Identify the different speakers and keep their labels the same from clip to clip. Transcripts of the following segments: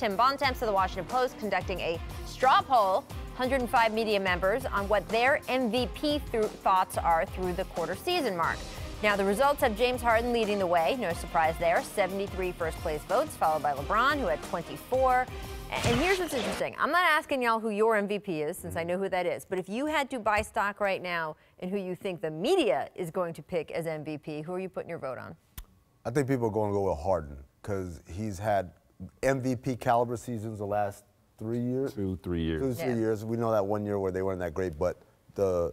Speaker 1: Tim Bontemps of the Washington Post conducting a straw poll, 105 media members, on what their MVP thoughts are through the quarter season mark. Now, the results have James Harden leading the way, no surprise there, 73 first-place votes, followed by LeBron, who had 24. And here's what's interesting. I'm not asking y'all who your MVP is, since I know who that is. But if you had to buy stock right now in who you think the media is going to pick as MVP, who are you putting your vote on?
Speaker 2: I think people are going to go with Harden because he's had MVP caliber seasons the last 3 years.
Speaker 3: 2-3 years.
Speaker 2: 2-3 years. We know that 1 year where they weren't that great, but the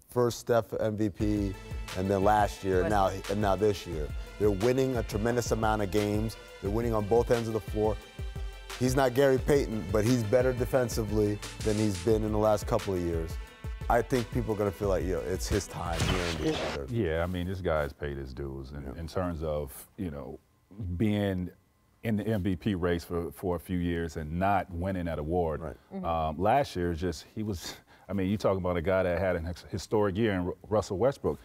Speaker 2: first Steph MVP, and then last year, and now this year, they're winning a tremendous amount of games. They're winning on both ends of the floor. He's not Gary Payton, but he's better defensively than he's been in the last couple of years. I think people are going to feel like, it's his time here.
Speaker 3: Yeah, I mean, this guy's paid his dues in terms of, being in the MVP race for a few years and not winning that award. Right. Last year, you talk about a guy that had a historic year in Russell Westbrook.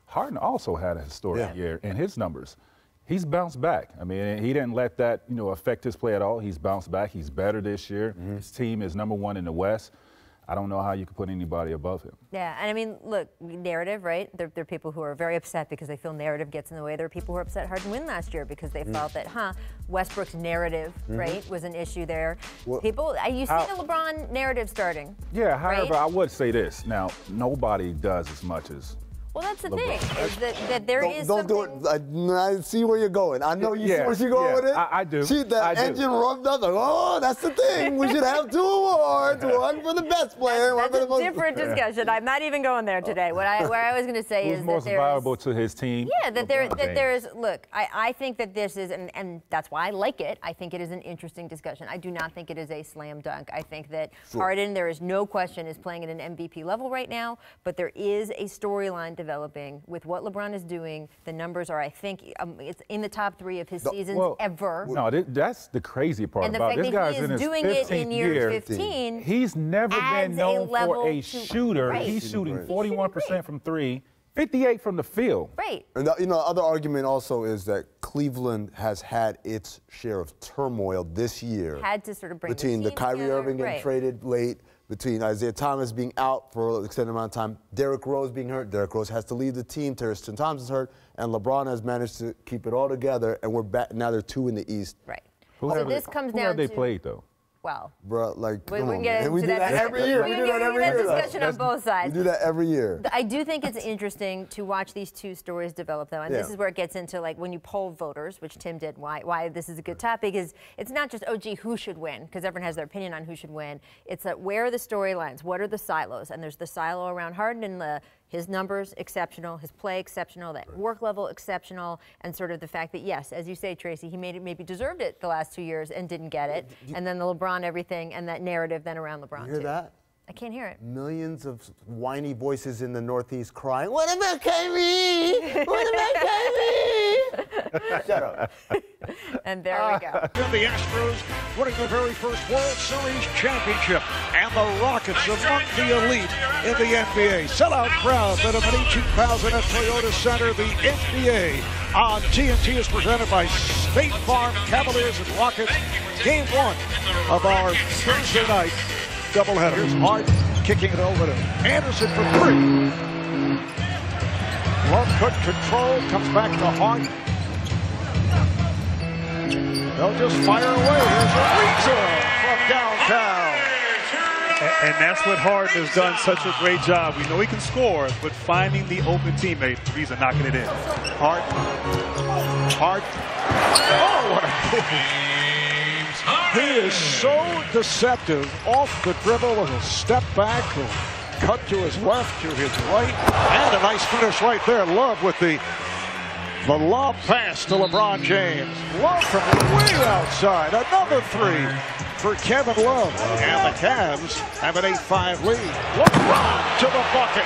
Speaker 3: Harden also had a historic year in his numbers. He's bounced back. I mean, he didn't let that, affect his play at all. He's bounced back. He's better this year. His team is #1 in the West. I don't know how you could put anybody above him.
Speaker 1: Yeah, and I mean, look, narrative, right? There are people who are very upset because they feel narrative gets in the way. There are people who are upset Harden win last year because they felt that, Westbrook's narrative, right, was an issue there. Well, you see the LeBron narrative starting.
Speaker 3: Yeah, however, I would say this. Now, nobody does as much as
Speaker 1: Well, that's the thing, is that there is
Speaker 2: something... Don't do it. I see where you're going. I know you see where you're going with it.
Speaker 3: I do.
Speaker 2: See, that engine revved up. Like, oh, that's the thing. We should have 2 awards. One for the best player, one for the most...
Speaker 1: That's a different discussion. I'm not even going there today. Where I was going to say is that
Speaker 3: most valuable to his team.
Speaker 1: Yeah, that there is... Look, I think that this is, and that's why I like it, I think it is an interesting discussion. I do not think it is a slam dunk. I think that Harden, there is no question, is playing at an MVP level right now, but there is a storyline developing with what LeBron is doing. The numbers are, I think, it's in the top 3 of his seasons ever.
Speaker 3: No, that's the crazy part about it. This guy's in his 15th
Speaker 1: doing it in year 15.
Speaker 3: He's never been known for a shooter. He's shooting 41% from 3, 58 from the field.
Speaker 1: Right.
Speaker 2: And the other argument also is that Cleveland has had its share of turmoil this year.
Speaker 1: Had to sort of bring
Speaker 2: between the Kyrie Irving getting traded late, between Isaiah Thomas being out for an extended amount of time, Derrick Rose being hurt. Derrick Rose has to leave the team. Tristan Thompson's hurt, and LeBron has managed to keep it all together. And we're back now. They're 2 in the East.
Speaker 1: Right.
Speaker 3: So this comes down to... Who have they played though?
Speaker 1: Well,
Speaker 2: bro, like,
Speaker 1: we can get into
Speaker 2: that every year. We do that every year.
Speaker 1: Discussion on both sides.
Speaker 2: We do that every year.
Speaker 1: I do think it's interesting to watch these 2 stories develop, though, and this is where it gets into, like, when you poll voters, which Tim did. Why this is a good topic is it's not just, gee, who should win, because everyone has their opinion on who should win. It's that where are the storylines? What are the silos? And there's the silo around Harden and his numbers exceptional, his play exceptional, that work level exceptional, and sort of the fact that, yes, as you say, Tracy, he maybe deserved it the last 2 years and didn't get it, and then the LeBron everything and that narrative then around LeBron,
Speaker 2: you hear that?
Speaker 1: I can't hear it.
Speaker 2: Millions of whiny voices in the Northeast crying, what about Kyrie? What about Kyrie? Shut up.
Speaker 1: And there we go.
Speaker 4: The Astros winning the very first World Series championship, and the Rockets among the elite in the NBA. Sellout crowd at Amenichi 2000 at Toyota Center. The NBA on TNT is presented by State Farm. Cavaliers and Rockets. Game 1 of our Thursday night doubleheaders. Harden kicking it over to Anderson for 3. Love could control, comes back to Harden. They'll just fire away. Here's Ariza from downtown.
Speaker 5: And that's what Harden has done such a great job. We know he can score, but finding the open teammate, Ariza knocking it in.
Speaker 4: Harden. Oh, what a goal. He is so deceptive off the dribble. A step back, cut to his left, to his right, and a nice finish right there. Love with the lob pass to LeBron James. Love from way outside. Another 3 for Kevin Love. And the Cavs have an 8-5 lead. LeBron to the bucket.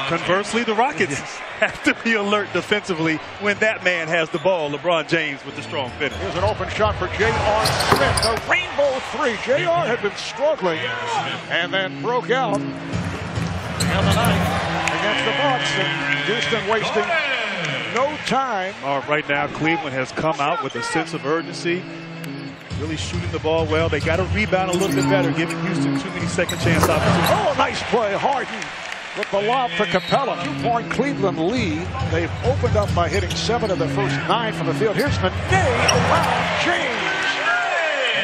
Speaker 5: Conversely, the Rockets have to be alert defensively when that man has the ball. LeBron James with the strong finish.
Speaker 4: Here's an open shot for J.R. Smith. The rainbow 3. J.R. had been struggling and then broke out in the night against the Bucks. And Houston wasting no time.
Speaker 5: Right now, Cleveland has come out with a sense of urgency. really shooting the ball well. They got to rebound a little bit better, giving Houston too many second chance opportunities.
Speaker 4: Oh, nice play. Harden with the lob for Capella. 2-point Cleveland lead. They've opened up by hitting 7 of the first 9 from the field. Here's Nene around James.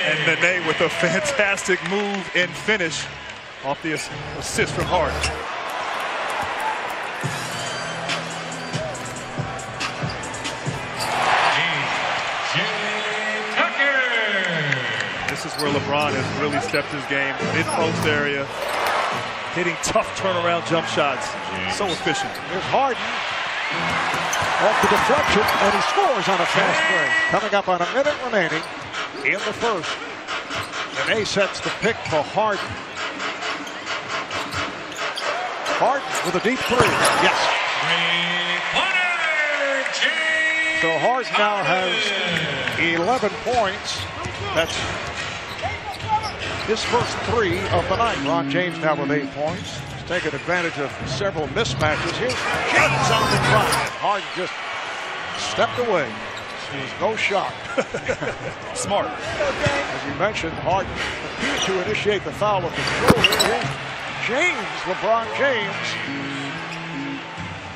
Speaker 5: And Nene with a fantastic move and finish off the assist from Harden. This is where LeBron has really stepped his game. Mid-post area, hitting tough turnaround jump shots. So efficient.
Speaker 4: Here's Harden. Off the deflection, and he scores on a fast break. Coming up on a minute remaining in the first. Nene sets the pick for Harden. Harden with a deep 3. Yes. So Harden now has 11 points. That's his first 3 of the night. Ron James now with 8 points. He's taken advantage of several mismatches. Here's James on the drive. Harden just stepped away. There's no shot.
Speaker 5: Smart.
Speaker 4: As you mentioned, Harden appeared to initiate the foul with the shoulder. Here's James, LeBron James.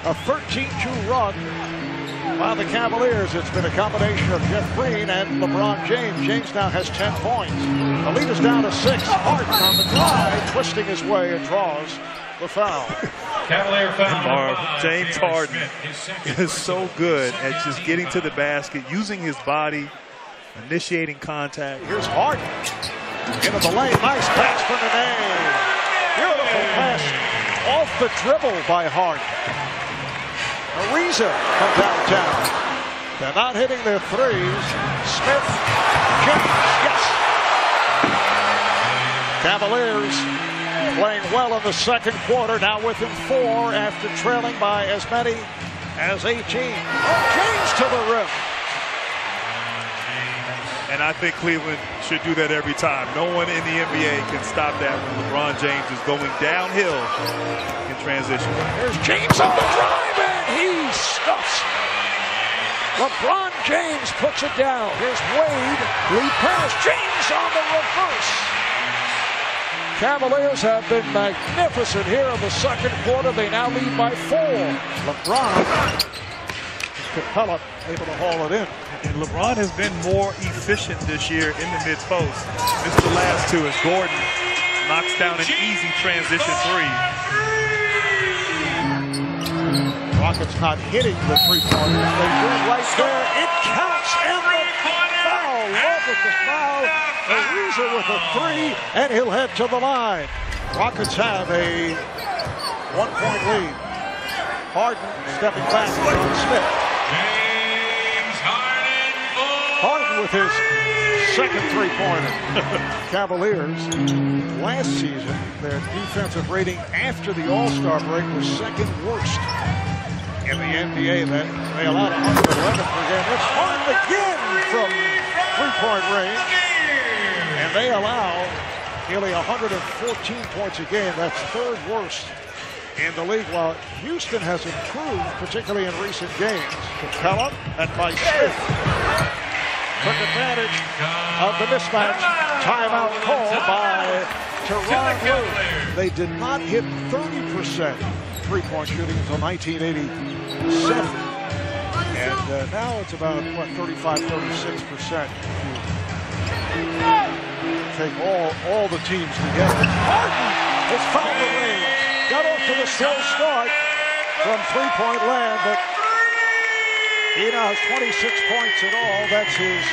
Speaker 4: A 13-2 run by the Cavaliers. It's been a combination of Jeff Green and LeBron James. James now has 10 points. The lead is down to 6. Harden on the drive, twisting his way and draws the foul.
Speaker 5: Cavalier foul. James Harden is so good at just getting to the basket, using his body, initiating contact.
Speaker 4: Here's Harden into the lane. Nice pass for Nene. Beautiful pass off the dribble by Harden. Ariza from downtown. They're not hitting their threes. Smith, James, yes. Cavaliers playing well in the second quarter, now within 4 after trailing by as many as 18. James to the rim.
Speaker 5: And I think Cleveland should do that every time. No one in the NBA can stop that when LeBron James is going downhill in transition.
Speaker 4: There's James on the drive, and he stuffs. LeBron James puts it down. Here's Wade, lead pass. James on the reverse. Cavaliers have been magnificent here in the second quarter. They now lead by 4. LeBron, Capella able to haul it in.
Speaker 5: And LeBron has been more efficient this year in the mid-post. This is the last 2 as Gordon knocks down an easy transition 3.
Speaker 4: Rockets not hitting the 3-pointers. They do right there. It counts, and the foul. Love with the foul. Ariza with a 3, and he'll head to the line. Rockets have a 1-point lead. Harden stepping back from Smith. Harden with his second 3-pointer. Cavaliers, last season, their defensive rating after the All-Star break was second worst in the NBA. They allowed 111 per game. It's Harden again from 3-point range. And they allow nearly 114 points a game. That's 3rd worst in the league, while Houston has improved, particularly in recent games. Capella and by Smith took advantage of the mismatch. Timeout call by Tyronn Lue. They did not hit 30% 3-point shooting until 1987. And now it's about, 35-36%. Take all the teams together. Harden has found the range. Got off to the slow start from 3-point land, but he now has 26 points in all. That's his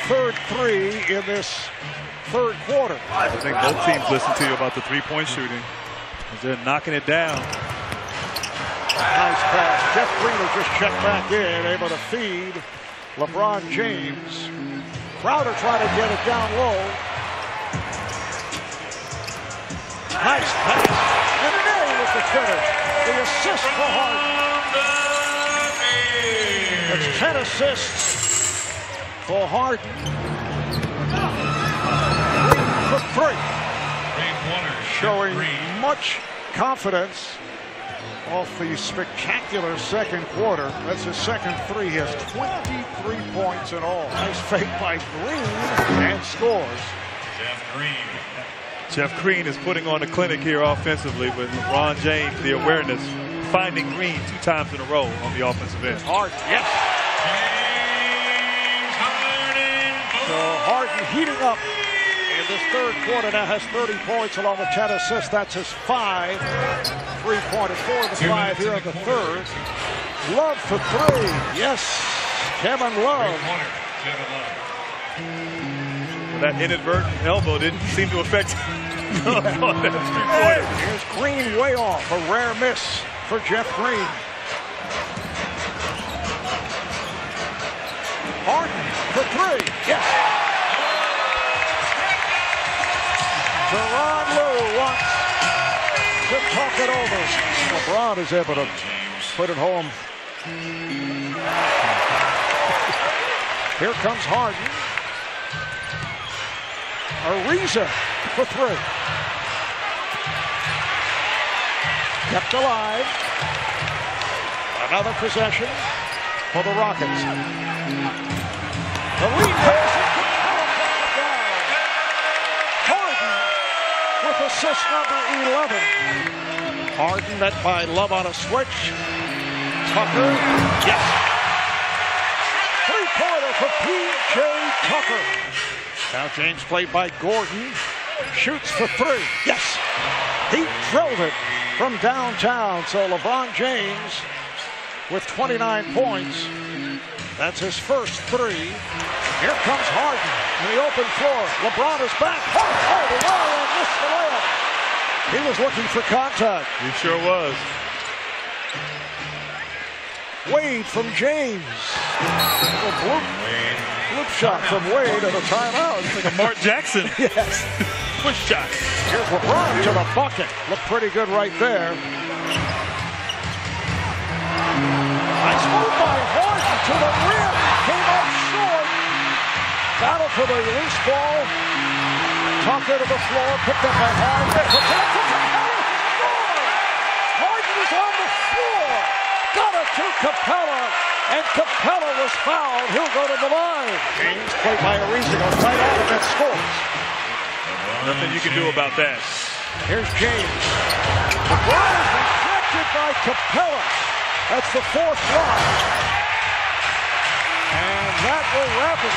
Speaker 4: 3rd 3 in this 3rd quarter.
Speaker 5: I think both teams listen to you about the 3-point shooting. They're knocking it down.
Speaker 4: Nice pass. Jeff Green has just checked back in, able to feed LeBron James. Crowder trying to get it down low. Nice pass. And Nene with the finish. The assist for Harden. It's 10 assists for Harden. Green for 3. Showing much confidence off the spectacular second quarter. That's his second three. He has 23 points in all. Nice fake by Green and scores.
Speaker 5: Jeff Green is putting on a clinic here offensively with LeBron James, the awareness, finding Green 2 times in a row on the offensive end.
Speaker 4: Harden, yes. So Harden heating up in this third quarter. Now has 30 points along with 10 assists. That's his 5 3-pointers. 4 of the 5 here in the third. Love for 3. Yes, Kevin Love.
Speaker 5: That inadvertent elbow didn't seem to affect on that 3-pointer.
Speaker 4: Here's Green way off. A rare miss for Jeff Green. Harden for 3. Yes. Teron Lue wants to talk it over. LeBron is able to put it home. Here comes Harden. Ariza for 3. Kept alive. Another possession for the Rockets. The lead goes Harden with assist number 11. Harden met by Love on a switch. Tucker, yes. 3-pointer for P.J. Tucker. Now James played by Gordon. Shoots for 3. Yes. He drilled it from downtown. So LeBron James with 29 points. That's his first 3. Here comes Harden in the open floor. LeBron is back. Oh, the wall and missed the layup. He was looking for contact.
Speaker 5: He sure was.
Speaker 4: Wade from James. A bloop shot from Wade at a timeout.
Speaker 5: It's like a Mark Jackson.
Speaker 4: Yes.
Speaker 5: Push shot.
Speaker 4: Here's LeBron to the bucket. Looked pretty good right there. Nice move by Harden to the rim. Came up short. Battle for the loose ball. Tucker to the floor. Picked up by Harden. Harden is on the floor. Got it to Capella. And Capella was fouled. He'll go to the line. James played by Ariza. Goes right out of that scores.
Speaker 5: Nothing you can do about that.
Speaker 4: Here's James. LeBron is rejected by Capella. That's the 4th block. And that will wrap it.